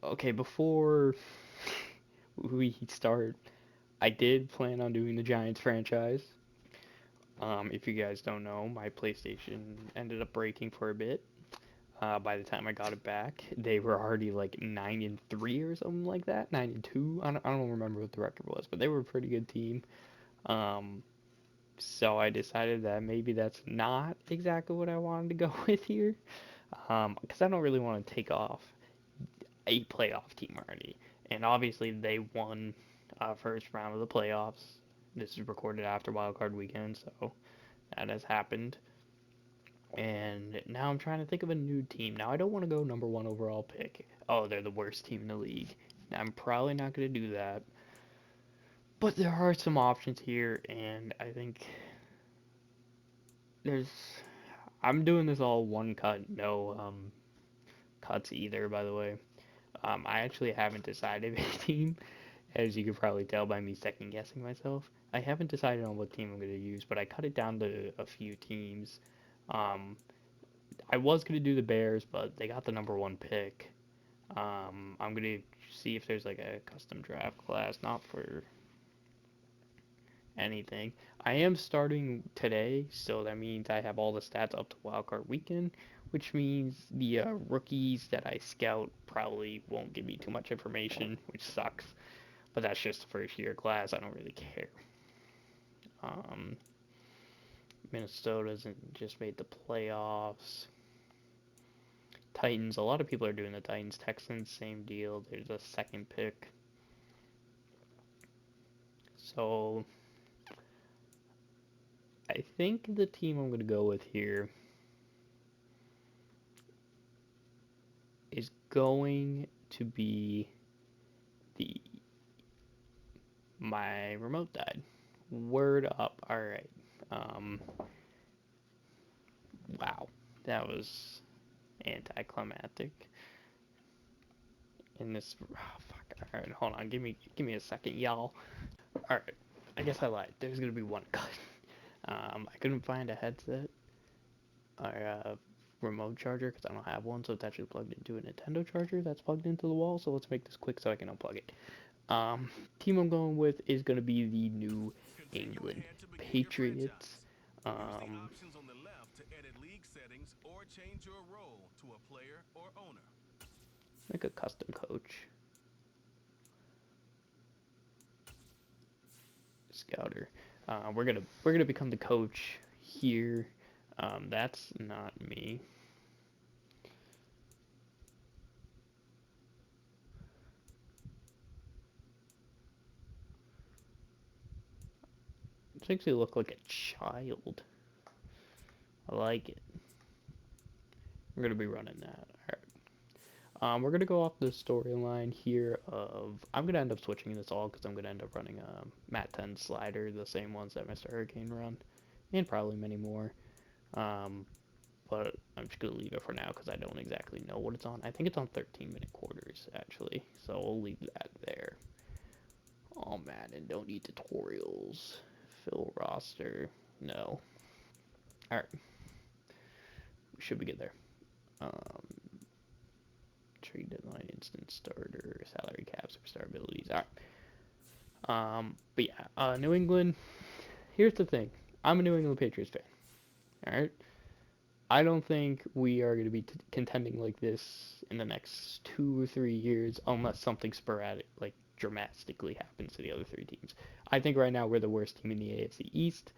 Okay, before we start, I did plan on doing the Giants franchise. If you guys don't know, my PlayStation ended up breaking for a bit. By the time I got it back, they were already like 9-3 or something like that. 9-2. I don't remember what the record was, but they were a pretty good team. Um, so I decided that maybe that's not exactly what I wanted to go with here. Because I don't really want to take off a playoff team already. And obviously they won first round of the playoffs. This is recorded after Wild Card Weekend, so that has happened. And now I'm trying to think of a new team. Now I don't want to go number one overall pick. Oh, they're the worst team in the league. Now, I'm probably not going to do that. But there are some options here, and I think there's. I'm doing this all one cut, no cuts either. By the way, I actually haven't decided a team, as you could probably tell by me second guessing myself. I haven't decided on what team I'm going to use, but I cut it down to a few teams. Um, I was going to do the Bears, but they got the number one pick. I'm going to see if there's like a custom draft class, not for anything. I am starting today, so that means I have all the stats up to wildcard weekend, which means the rookies that I scout probably won't give me too much information, which sucks. But that's just the first year class. I don't really care. Um, Minnesota's just made the playoffs. Titans. A lot of people are doing the Titans. Texans, same deal. There's a second pick. So I think the team I'm going to go with here is going to be the. My remote died. Word up. All right. Um, wow, that was anticlimactic. In this, oh, fuck. All right, hold on. Give me a second, y'all. All right. I guess I lied. There's gonna be one cut. I couldn't find a headset or a remote charger because I don't have one, so it's actually plugged into a Nintendo charger that's plugged into the wall. So let's make this quick so I can unplug it. Team I'm going with is going to be the New Continue England ahead to begin your Patriots. franchise. Use the Um, options on the left to edit league settings or change your role to a player or owner. like a custom coach, scouter. We're gonna become the coach here. That's not me. It makes me look like a child. I like it. We're gonna be running that. We're gonna go off the storyline here of I'm gonna end up switching this all because I'm gonna end up running a Mat 10 slider, the same ones that Mr. Hurricane run, and probably many more. Um, but I'm just gonna leave it for now because I don't exactly know what it's on. I think it's on 13-minute quarters actually, so we'll leave that there. Oh man, and don't need tutorials. Fill roster. No. All right, we should be good there. Um, Trade deadline, instant starter, salary cap, superstar abilities. All but yeah, New England. Here's the thing. I'm a New England Patriots fan. All right. I don't think we are going to be contending like this in the next 2 or 3 years unless something sporadic, like dramatically happens to the other three teams. I think right now we're the worst team in the AFC East.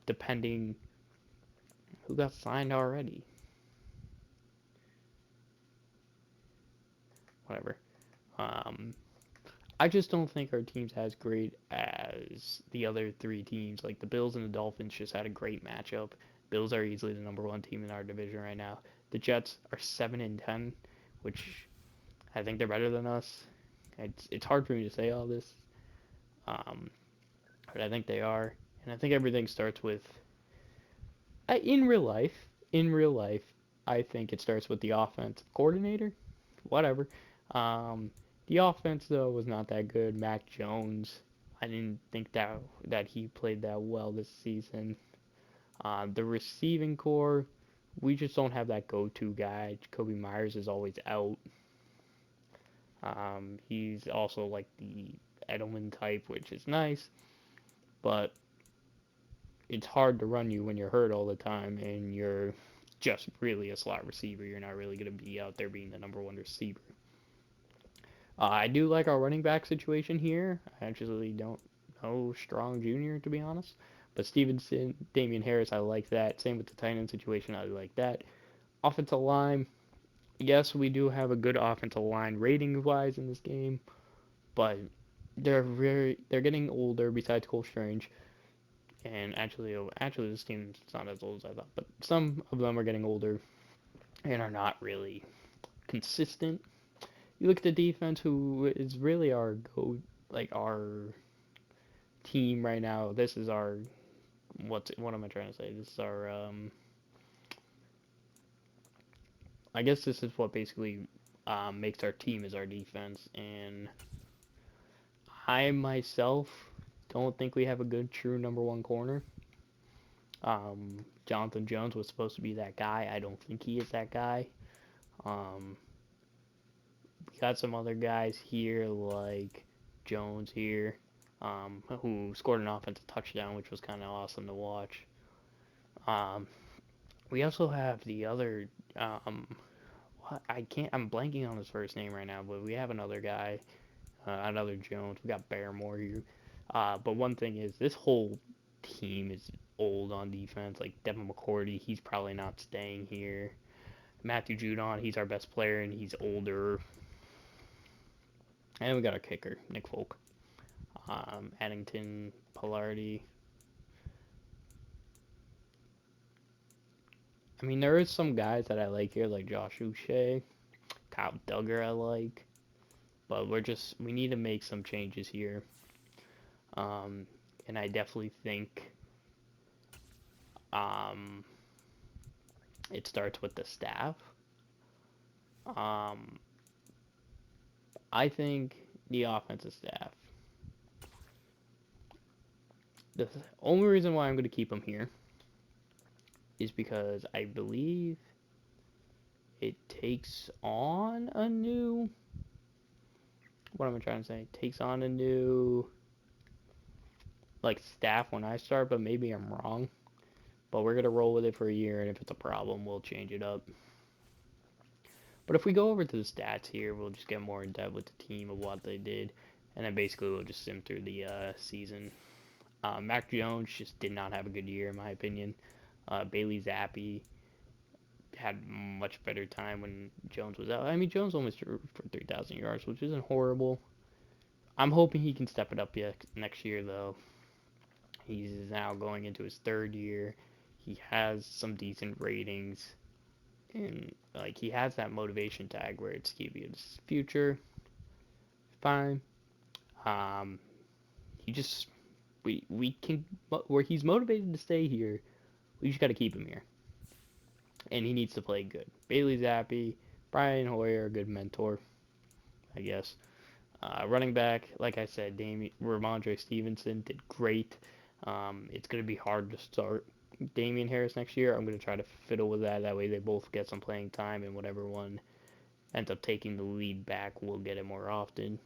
Depending who got signed already, whatever. Um, I just don't think our team's as great as the other three teams. Like the Bills and the Dolphins just had a great matchup. Bills are easily the number one team in our division right now. The Jets are 7-10, which I think they're better than us. It's hard for me to say all this, um, but I think they are, and I think everything starts with in real life. In real life, I think it starts with the offensive coordinator. Whatever. Um, the offense though was not that good. Mac Jones, I didn't think that he played that well this season. The receiving core, we just don't have that go-to guy. Kobe Myers is always out. He's also like the Edelman type, which is nice, but it's hard to run you when you're hurt all the time and you're just really a slot receiver. You're not really going to be out there being the number one receiver. I do like our running back situation here. I actually don't know Strong Jr. to be honest, but Stevenson, Damian Harris, I like that. Same with the tight end situation, I like that. Offensive line, yes, we do have a good offensive line rating wise in this game, but they're getting older. Besides Cole Strange, and actually this team's not as old as I thought, but some of them are getting older and are not really consistent. You look at the defense, who is really our our team right now. This is our what am I trying to say? This is our I guess this is what basically makes our team is our defense, and I myself don't think we have a good true number one corner. Jonathan Jones was supposed to be that guy. I don't think he is that guy. Um, we got some other guys here like Jones here, who scored an offensive touchdown, which was kind of awesome to watch. Um, we also have the other. I can't. I'm blanking on his first name right now, but we have another guy, another Jones. We got Barrymore here. But one thing is, this whole team is old on defense. Like Devin McCourty, he's probably not staying here. Matthew Judon, he's our best player, and he's older. And we got our kicker, Nick Folk. Addington, Polarity. I mean, there is some guys that I like here, like Josh Uche, Kyle Duggar I like. But we need to make some changes here. Um, and I definitely think um, it starts with the staff. Um, I think the offensive staff. The only reason why I'm going to keep them here is because I believe it takes on a new. What am I trying to say? Takes on a new like staff when I start, but maybe I'm wrong. But we're gonna roll with it for a year, and if it's a problem, we'll change it up. But if we go over to the stats here, we'll just get more in depth with the team of what they did, and then basically we'll just sim through the season. Mac Jones just did not have a good year, in my opinion. Bailey Zappi had much better time when Jones was out. I mean, Jones almost threw for 3,000 yards, which isn't horrible. I'm hoping he can step it up yet next year, though. He's now going into his third year. He has some decent ratings, and like he has that motivation tag where it's Kevia's future. Fine. Um, he just we can where he's motivated to stay here. We just got to keep him here, and he needs to play good. Bailey Zappi, Brian Hoyer, a good mentor, I guess. Running back, like I said, Ramondre Stevenson did great. It's going to be hard to start Damian Harris next year. I'm going to try to fiddle with that. That way they both get some playing time, and whatever one ends up taking the lead back will get it more often.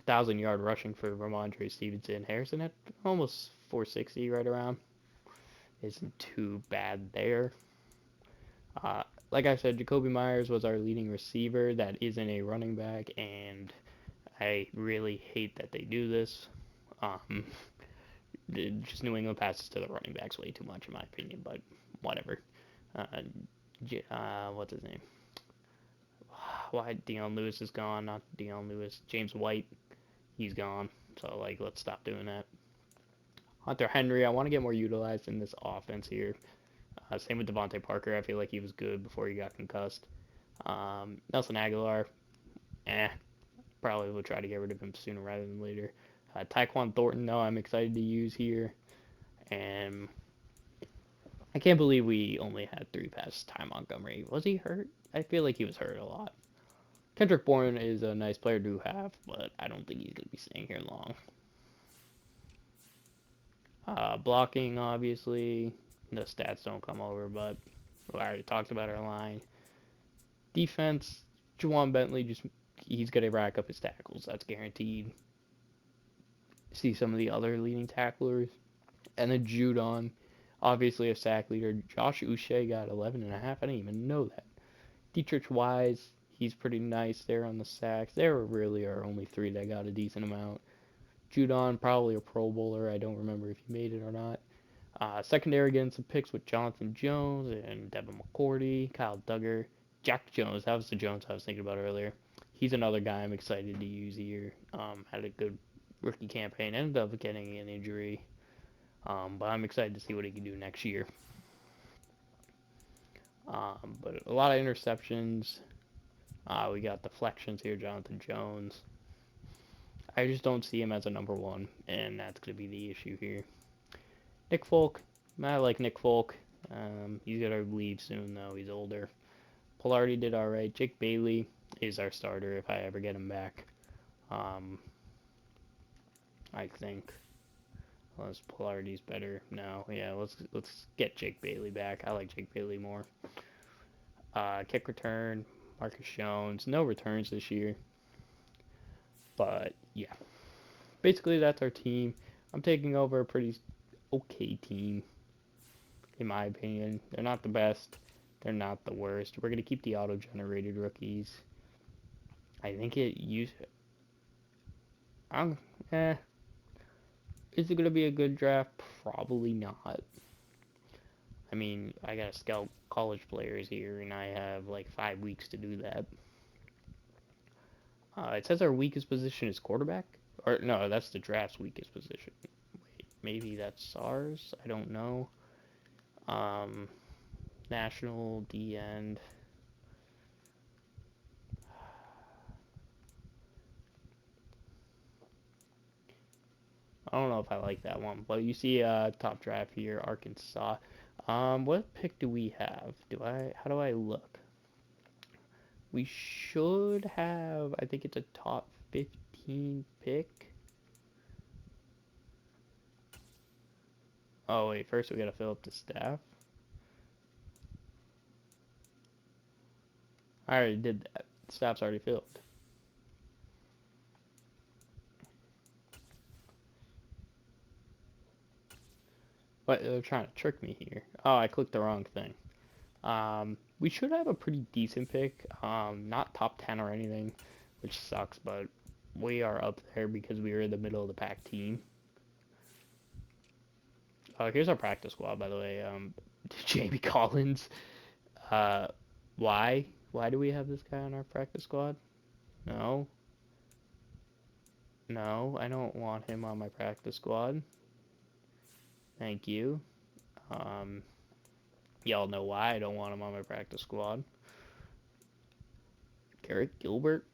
1,000 yard rushing for Ramondre Stevenson. Harrison at almost 460 right around. Isn't too bad there. Like I said, Jacoby Myers was our leading receiver. That isn't a running back, and I really hate that they do this. Um, just New England passes to the running backs way too much, in my opinion, but whatever. Uh, what's his name? Why Dion Lewis is gone? Not Dion Lewis. James White, he's gone. So like, let's stop doing that. Hunter Henry, I want to get more utilized in this offense here. Same with Devontae Parker. I feel like he was good before he got concussed. Nelson Aguilar, probably will try to get rid of him sooner rather than later. Tyquan Thornton, though, I'm excited to use here. And I can't believe we only had 3 passes. Ty Montgomery, was he hurt? I feel like he was hurt a lot. Kendrick Bourne is a nice player to have, but I don't think he's going to be staying here long. Blocking, obviously, the stats don't come over, but I already talked about our line. Defense, Juwan Bentley just he's going to rack up his tackles. That's guaranteed. See some of the other leading tacklers. And then Judon, obviously a sack leader. Josh Uche got 11 and a half. I didn't even know that. Dietrich Wise, he's pretty nice there on the sacks. There really are only three that got a decent amount. Judon, probably a Pro Bowler. I don't remember if he made it or not. Secondary getting some picks with Jonathan Jones and Devin McCourty, Kyle Duggar, Jack Jones. That was the Jones I was thinking about earlier. He's another guy I'm excited to use here. Had a good rookie campaign. Ended up getting an injury. But I'm excited to see what he can do next year. But a lot of interceptions. We got deflections here, Jonathan Jones. I just don't see him as a number one, and that's going to be the issue here. Nick Folk. I like Nick Folk. He's going to leave soon, though. He's older. Pilardi did all right. Jake Bailey is our starter if I ever get him back. I think. Unless Pilardi's better. No, yeah, let's get Jake Bailey back. I like Jake Bailey more. Kick return, Marcus Jones. No returns this year. But yeah, basically that's our team. I'm taking over a pretty okay team, in my opinion. They're not the best. They're not the worst. We're gonna keep the auto-generated rookies. I think it used. I'm. Eh. Is it gonna be a good draft? Probably not. I mean, I gotta scout college players here, and I have like 5 weeks to do that. It says our weakest position is quarterback. Or no, that's the draft's weakest position. Wait, maybe that's ours. I don't know. Um, National D end. I don't know if I like that one, but you see, top draft here, Arkansas. What pick do we have? Do I? How do I look? We should have. I think it's a top 15 pick. Oh wait, first we gotta fill up the staff. I already did that. The staff's already filled. But they're trying to trick me here. Oh, I clicked the wrong thing. We should have a pretty decent pick. Not top 10 or anything, which sucks, but we are up there because we were in the middle of the pack team. Here's our practice squad, by the way. Jamie Collins. Uh, why? Why do we have this guy on our practice squad? No. No, I don't want him on my practice squad. Thank you. Um, y'all know why I don't want him on my practice squad. Garrett Gilbert.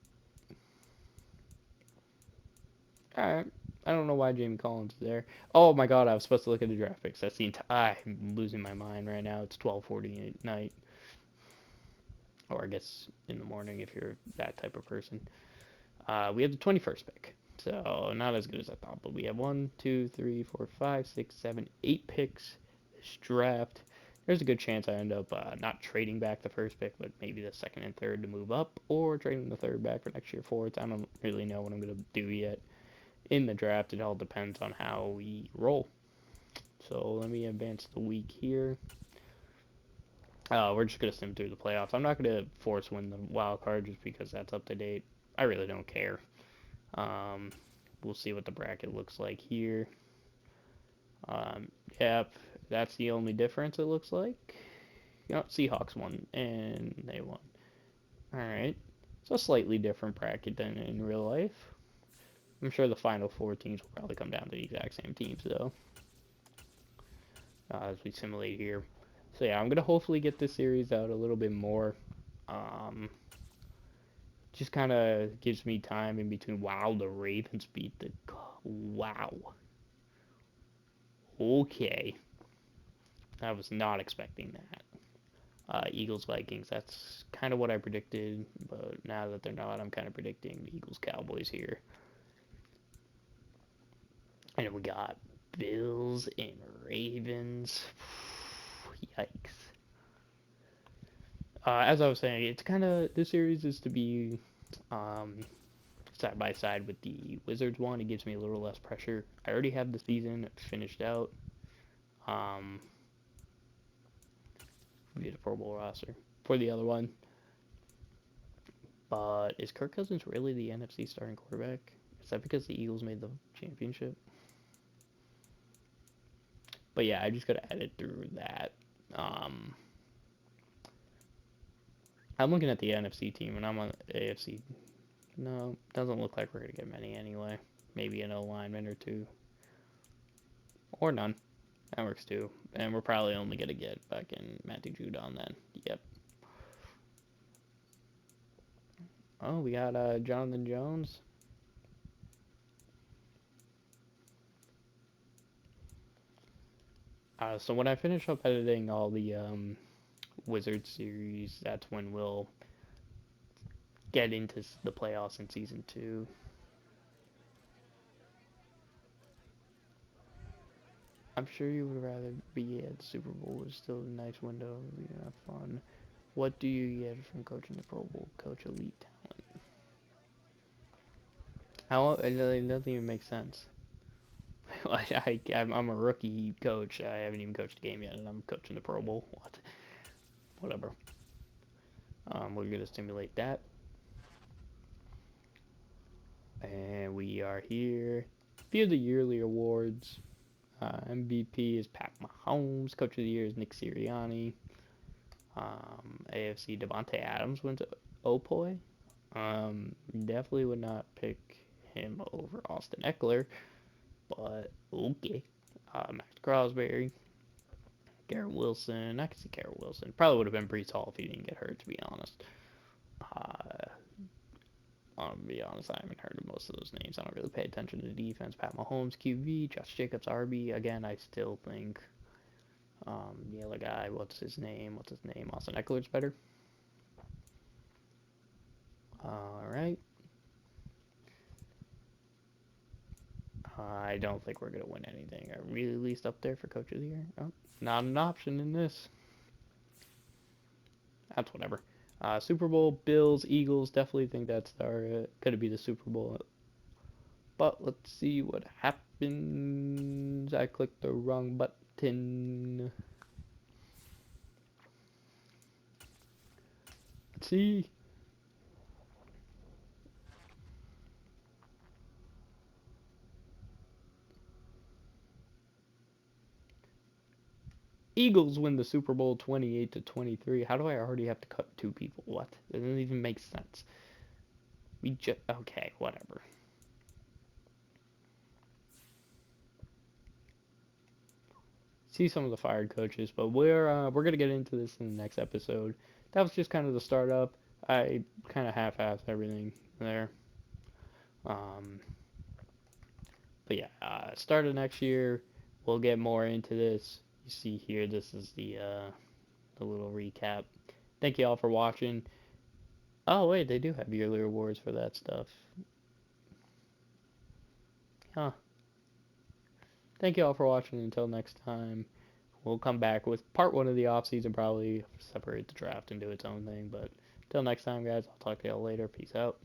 Alright. I don't know why Jamie Collins is there. Oh my god, I was supposed to look at the draft picks. That's the I'm losing my mind right now. It's 12:40 at night. Or I guess in the morning if you're that type of person. We have the 21st pick. So not as good as I thought, but we have 1, 2, 3, 4, 5, 6, 7, 8 picks this draft. There's a good chance I end up not trading back the first pick, but maybe the second and third to move up, or trading the third back for next year forwards. I don't really know what I'm going to do yet in the draft. It all depends on how we roll. So let me advance the week here. We're just going to sim through the playoffs. I'm not going to force win the wild card just because that's up to date. I really don't care. We'll see what the bracket looks like here. Yep, that's the only difference it looks like. You know, Seahawks won, and they won. Alright. It's a slightly different bracket than in real life. I'm sure the final four teams will probably come down to the exact same teams, though. As we simulate here. So yeah, I'm going to hopefully get this series out a little bit more. Just kind of gives me time in between. Wow, the Ravens beat the... Wow. Okay. I was not expecting that. Eagles Vikings. That's kind of what I predicted, but now that they're not, I'm kind of predicting the Eagles Cowboys here. And we got Bills and Ravens. Yikes. As I was saying, it's kind of this series is to be um, side by side with the Wizards one. It gives me a little less pressure. I already have the season finished out. Um, be the Pro Bowl roster for the other one. But is Kirk Cousins really the NFC starting quarterback? Is that because the Eagles made the championship? But yeah, I just gotta edit through that. Um, I'm looking at the NFC team, and I'm on the AFC. No, doesn't look like we're gonna get many anyway. Maybe an O lineman or two, or none. That works too. And we're probably only gonna get fucking Matthew Judon then. Yep. Oh, we got Jonathan Jones. So when I finish up editing all the Wizard series, that's when we'll get into the playoffs in season two. I'm sure you would rather be at the Super Bowl. It's still a nice window. You have fun. What do you get from coaching the Pro Bowl? Coach elite talent. How it doesn't even make sense. I'm a rookie coach. I haven't even coached a game yet, and I'm coaching the Pro Bowl. What? Whatever. We're gonna simulate that, and we are here. A few of the yearly awards. MVP is Pat Mahomes. Coach of the Year is Nick Sirianni. AFC Devontae Adams wins Opoi. Definitely would not pick him over Austin Eckler, but okay. Max Crosby, Garrett Wilson. I can see Garrett Wilson. Probably would have been Brees Hall if he didn't get hurt, to be honest. Uh, I'll be honest, I haven't heard of most of those names. I don't really pay attention to the defense. Pat Mahomes, QB, Josh Jacobs, RB. Again, I still think the other guy, what's his name? Austin Eckler's better. All right. I don't think we're gonna win anything. Are we at least up there for Coach of the Year? Oh, not an option in this. That's whatever. Super Bowl, Bills, Eagles. Definitely think that's our gonna be the Super Bowl. But let's see what happens. I clicked the wrong button. Let's see. Eagles win the Super Bowl 28-23. How do I already have to cut two people? What? It doesn't even make sense. We just okay, whatever. See some of the fired coaches, but we're gonna get into this in the next episode. That was just kind of the startup. I kind of half-assed everything there. Um, but yeah, start of next year, we'll get more into this. You see here, this is the little recap. Thank you all for watching. Oh wait, they do have yearly awards for that stuff. Huh. Thank you all for watching. Until next time, we'll come back with part one of the off season. Probably separate the draft and do its own thing. But until next time, guys, I'll talk to y'all later. Peace out.